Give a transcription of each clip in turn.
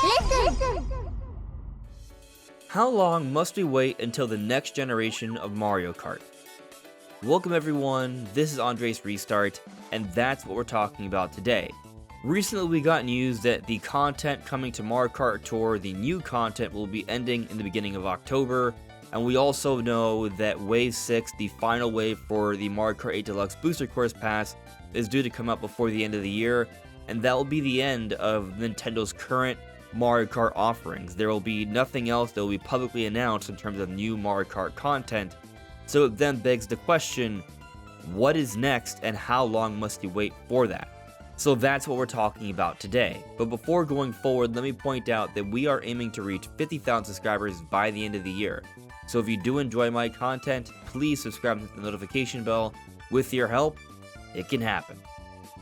Listen! How long must we wait until the next generation of Mario Kart? Welcome everyone, this is Andre's Restart, and that's what we're talking about today. Recently we got news that the content coming to Mario Kart Tour, the new content, will be ending in the beginning of October, and we also know that Wave 6, the final wave for the Mario Kart 8 Deluxe Booster Course Pass, is due to come out before the end of the year, and that will be the end of Nintendo's current Mario Kart offerings. There will be nothing else that will be publicly announced in terms of new Mario Kart content, so it then begs the question, what is next and how long must you wait for that? So that's what we're talking about today. But before going forward, let me point out that we are aiming to reach 50,000 subscribers by the end of the year. So if you do enjoy my content, please subscribe and hit the notification bell. With your help, it can happen.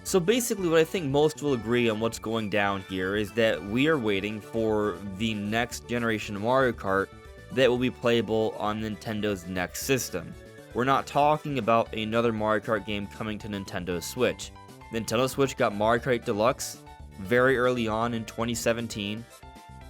So basically what I think most will agree on what's going down here is that we are waiting for the next generation of Mario Kart that will be playable on Nintendo's next system. We're not talking about another Mario Kart game coming to Nintendo Switch. Nintendo Switch got Mario Kart Deluxe very early on in 2017.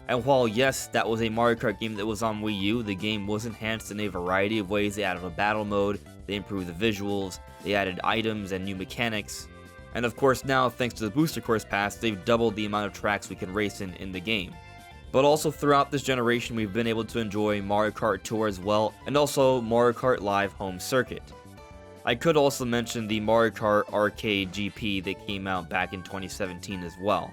And while yes, that was a Mario Kart game that was on Wii U, the game was enhanced in a variety of ways. They added a battle mode, they improved the visuals, they added items and new mechanics. And of course now, thanks to the Booster Course Pass, they've doubled the amount of tracks we can race in the game. But also throughout this generation, we've been able to enjoy Mario Kart Tour as well, and also Mario Kart Live Home Circuit. I could also mention the Mario Kart Arcade GP that came out back in 2017 as well.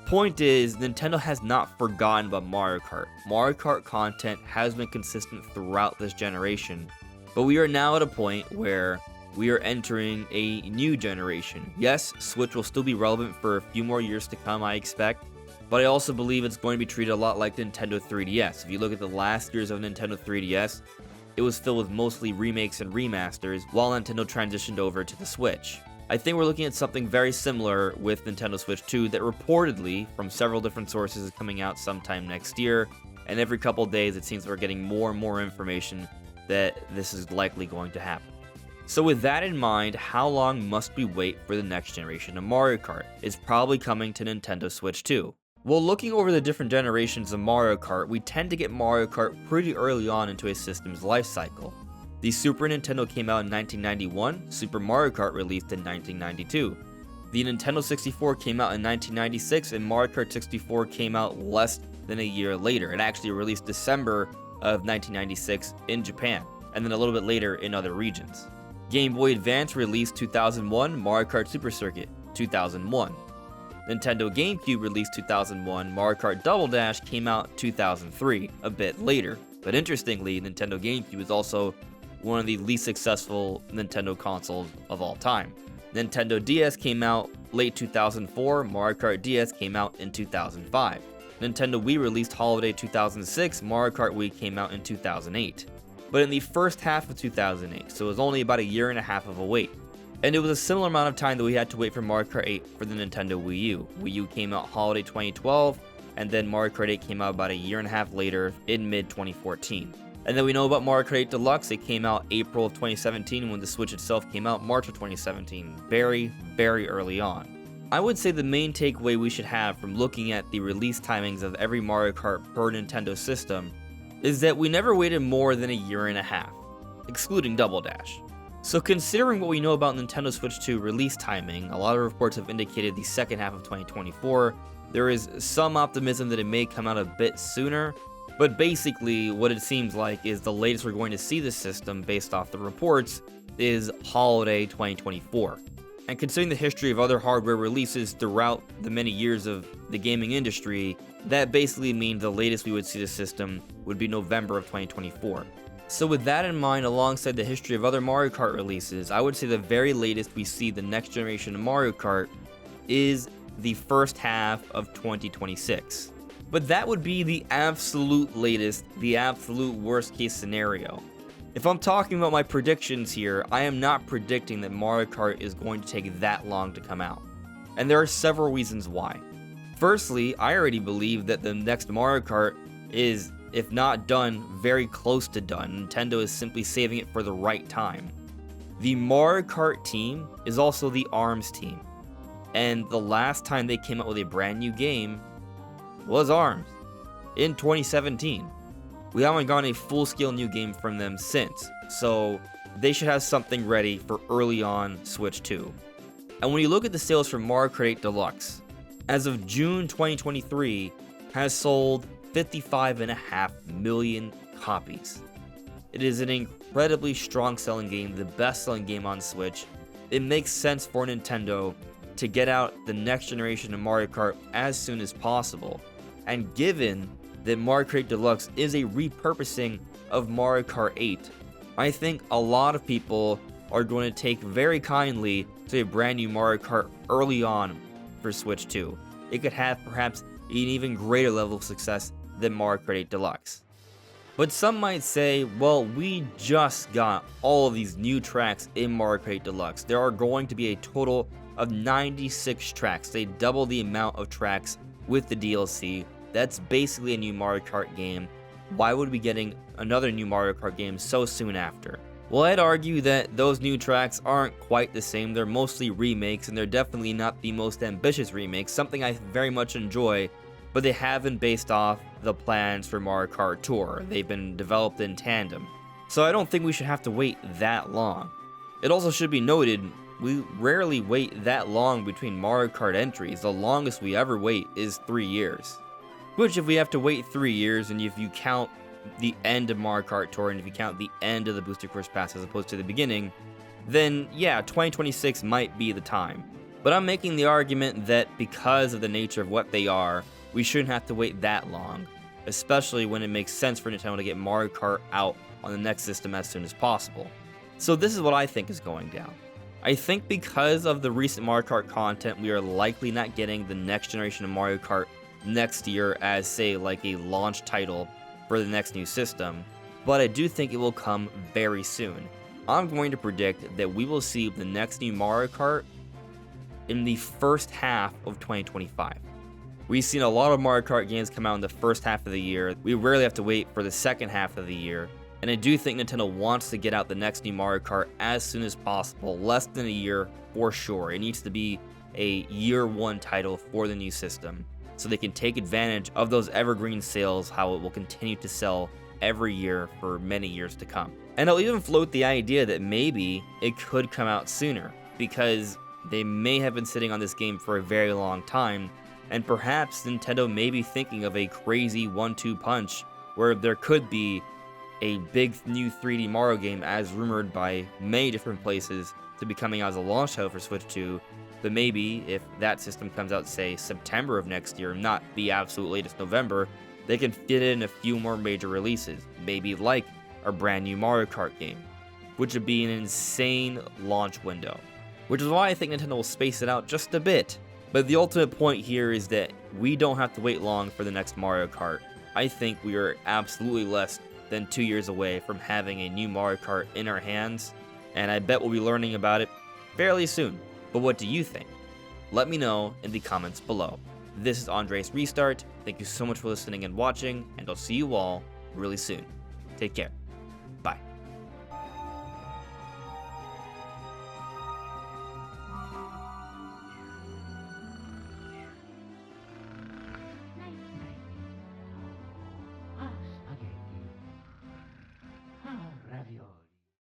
Point is, Nintendo has not forgotten about Mario Kart. Mario Kart content has been consistent throughout this generation, but we are now at a point where we are entering a new generation. Yes, Switch will still be relevant for a few more years to come, I expect, but I also believe it's going to be treated a lot like Nintendo 3DS. If you look at the last years of Nintendo 3DS, it was filled with mostly remakes and remasters while Nintendo transitioned over to the Switch. I think we're looking at something very similar with Nintendo Switch 2 that reportedly, from several different sources, is coming out sometime next year, and every couple days it seems we're getting more and more information that this is likely going to happen. So with that in mind, how long must we wait for the next generation of Mario Kart? It's probably coming to Nintendo Switch 2. Well, looking over the different generations of Mario Kart, we tend to get Mario Kart pretty early on into a system's life cycle. The Super Nintendo came out in 1991, Super Mario Kart released in 1992. The Nintendo 64 came out in 1996, and Mario Kart 64 came out less than a year later. It actually released December of 1996 in Japan, and then a little bit later in other regions. Game Boy Advance released 2001, Mario Kart Super Circuit 2001. Nintendo GameCube released 2001, Mario Kart Double Dash came out 2003, a bit later. But interestingly, Nintendo GameCube is also one of the least successful Nintendo consoles of all time. Nintendo DS came out late 2004, Mario Kart DS came out in 2005. Nintendo Wii released holiday 2006, Mario Kart Wii came out in 2008. But in the first half of 2008, so it was only about a year and a half of a wait. And it was a similar amount of time that we had to wait for Mario Kart 8 for the Nintendo Wii U. Wii U came out holiday 2012, and then Mario Kart 8 came out about a year and a half later in mid-2014. And then we know about Mario Kart 8 Deluxe. It came out April of 2017 when the Switch itself came out March of 2017. Very, very early on. I would say the main takeaway we should have from looking at the release timings of every Mario Kart per Nintendo system is that we never waited more than a year and a half, excluding Double Dash. So considering what we know about Nintendo Switch 2 release timing, a lot of reports have indicated the second half of 2024, there is some optimism that it may come out a bit sooner, but basically what it seems like is the latest we're going to see this system, based off the reports, is holiday 2024. And considering the history of other hardware releases throughout the many years of the gaming industry, that basically means the latest we would see the system would be November of 2024. So with that in mind, alongside the history of other Mario Kart releases, I would say the very latest we see the next generation of Mario Kart is the first half of 2026. But that would be the absolute latest, the absolute worst case scenario. If I'm talking about my predictions here, I am not predicting that Mario Kart is going to take that long to come out. And there are several reasons why. Firstly, I already believe that the next Mario Kart is, if not done, very close to done. Nintendo is simply saving it for the right time. The Mario Kart team is also the ARMS team. And the last time they came out with a brand new game was ARMS in 2017. We haven't gotten a full-scale new game from them since, so they should have something ready for early on Switch 2. And when you look at the sales for Mario Kart 8 Deluxe, as of June 2023, has sold 55.5 million copies. It is an incredibly strong selling game, the best selling game on Switch. It makes sense for Nintendo to get out the next generation of Mario Kart as soon as possible. And given that Mario Kart Deluxe is a repurposing of Mario Kart 8, I think a lot of people are going to take very kindly to a brand new Mario Kart early on for Switch 2. It could have perhaps an even greater level of success than Mario Kart 8 Deluxe. But some might say, well, we just got all of these new tracks in Mario Kart 8 Deluxe. There are going to be a total of 96 tracks. They double the amount of tracks with the DLC. That's basically a new Mario Kart game. Why would we be getting another new Mario Kart game so soon after? Well, I'd argue that those new tracks aren't quite the same. They're mostly remakes, and they're definitely not the most ambitious remakes, something I very much enjoy, but they have been based off the plans for Mario Kart Tour. They've been developed in tandem. So I don't think we should have to wait that long. It also should be noted, we rarely wait that long between Mario Kart entries. The longest we ever wait is 3 years. Which, if we have to wait 3 years, and if you count the end of Mario Kart Tour, and if you count the end of the Booster Course Pass as opposed to the beginning, then yeah, 2026 might be the time. But I'm making the argument that because of the nature of what they are, we shouldn't have to wait that long, especially when it makes sense for Nintendo to get Mario Kart out on the next system as soon as possible. So this is what I think is going down. I think because of the recent Mario Kart content, we are likely not getting the next generation of Mario Kart next year as, say, like a launch title for the next new system, but I do think it will come very soon. I'm going to predict that we will see the next new Mario Kart in the first half of 2025. We've seen a lot of Mario Kart games come out in the first half of the year. We rarely have to wait for the second half of the year, and I do think Nintendo wants to get out the next new Mario Kart as soon as possible, less than a year for sure. It needs to be a year one title for the new system, so they can take advantage of those evergreen sales, how it will continue to sell every year for many years to come. And I'll even float the idea that maybe it could come out sooner, because they may have been sitting on this game for a very long time, and perhaps Nintendo may be thinking of a crazy 1-2 punch where there could be a big new 3D Mario game, as rumored by many different places, to be coming out as a launch title for Switch 2. But maybe if that system comes out, say, September of next year, not the absolute latest November, they can fit in a few more major releases, maybe like a brand new Mario Kart game, which would be an insane launch window. Which is why I think Nintendo will space it out just a bit. But the ultimate point here is that we don't have to wait long for the next Mario Kart. I think we are absolutely less than 2 years away from having a new Mario Kart in our hands, and I bet we'll be learning about it fairly soon. But what do you think? Let me know in the comments below. This is Andres Restart. Thank you so much for listening and watching, and I'll see you all really soon. Take care.